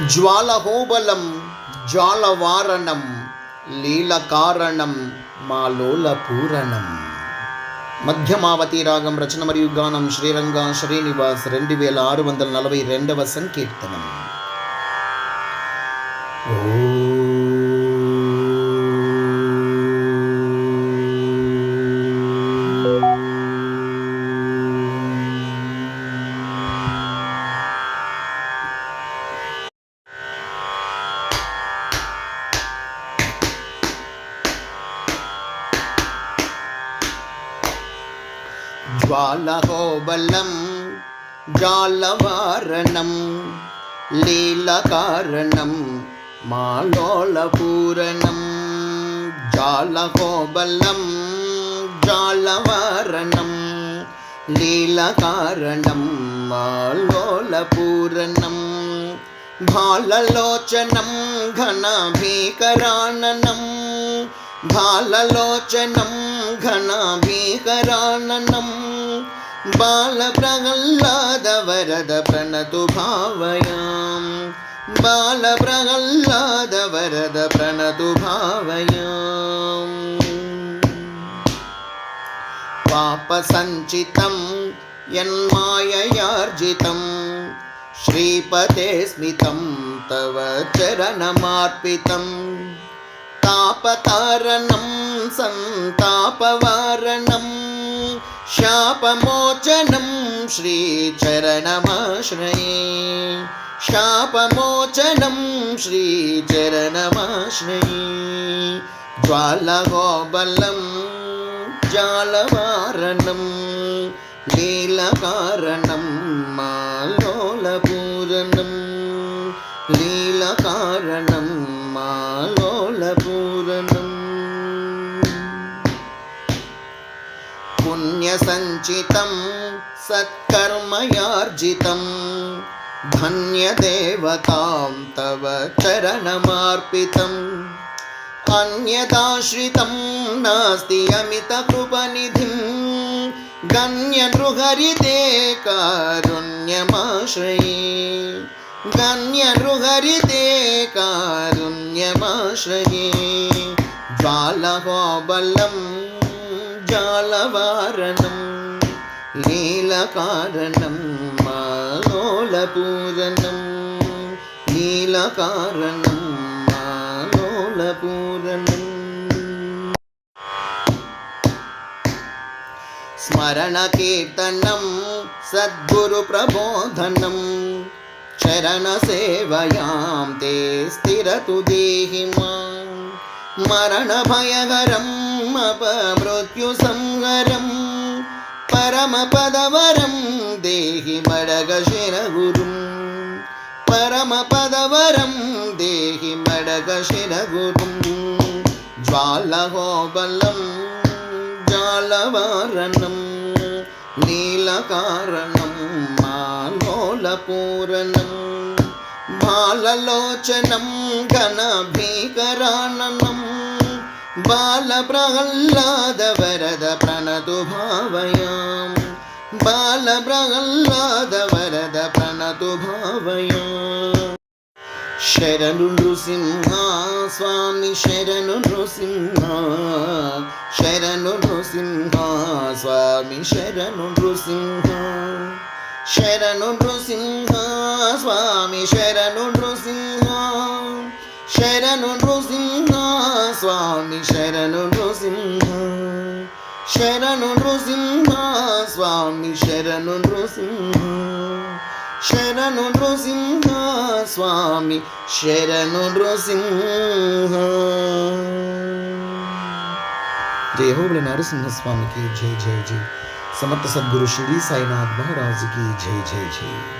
జ్వాలహోబలం జాలవారణం లీలకారణం మాలోల పూరణం. మధ్యమావతి రాగం రచన మరియు గానం శ్రీరంగ శ్రీనివాస్ 2642వ సంకీర్తనం. జ్వాలహోబలం జాలవారణం లీలకారణం మాలోలపూరణం. జ్వాలహోబలం జాలవారణం లీలకారణం మాలోలపూరణం. భాలలోచనం ఘనభీకరాననం భాలలోచనం ఘనభీకరాననం. బాలప్రహ్లాద వరద ప్రణతు భావయాం బాలప్రహ్లాద వరద ప్రణతు భావయాం. పాపసంచితం యన్మాయయార్జితం శ్రీపతే స్మితం తవ చరణమార్పితం. తాపతారణం సంతాపవారణం శాపమోచనం శ్రీచరణమాశ్రయే. శాపమోచనం శ్రీచరణమాశ్రయే. జ్వాలహోబలం జాలవారణం లీలకారణం మాలోలపూరణం. లీలకారణం మాలోలపూరణం. పుణ్యసంచితం సత్కర్మయార్జితం ధన్యదేవతాం తవ చరణమార్పితం. అన్యదాశ్రితం నాస్తి అమితకృపనిధిం గణ్యనృహరితే కారుణ్యమాశ్రయే. గణ్యనృహరితే కారుణ్యమాశ్రయే. జ్వాలహోబలం జాలవారణం లీలకారణం మాలోలపూరణం. లీలకారణం మాలోలపూరణం. స్మరణ కీర్తనం సద్గురు ప్రబోధనం చరణ సేవయాం తే స్థిరతు దేహి మాం. మరణ భయహరం అపమృత్యు సంహరం పరమపదవరం దేహి మడగశిర గురుం. పరమపదవరం దేహి మడగశిర గురుం. జ్వాలహోబలం జాలవారణం లీలకారణం మాలోలపూరణం. బాలలోచనం ఘనభీకరాననం బాలప్రహ్లాద వరద ప్రణతు భావయాం. బాలప్రహ్లాద వరద ప్రణతు భావయాం. శరణు నృసింహ స్వామి శరణు నృసింహ. శరణు నృసింహ స్వామి శరణు నృసింహ. శరణు నృసింహ స్వామి శరణు నృసింహ. శరణు నృసింహ స్వామి శరణు నృసింహ. శరణు నృసింహ స్వామి శరణు నృసింహ. శరణు నృసింహ స్వామి శరణు నృసింహ. జయ హో బోలో నరసింహ స్వామికి జై జై జై. సమర్థ సద్గురు శ్రీ సాయినాథ్ మహారాజ్ की जय जय जय.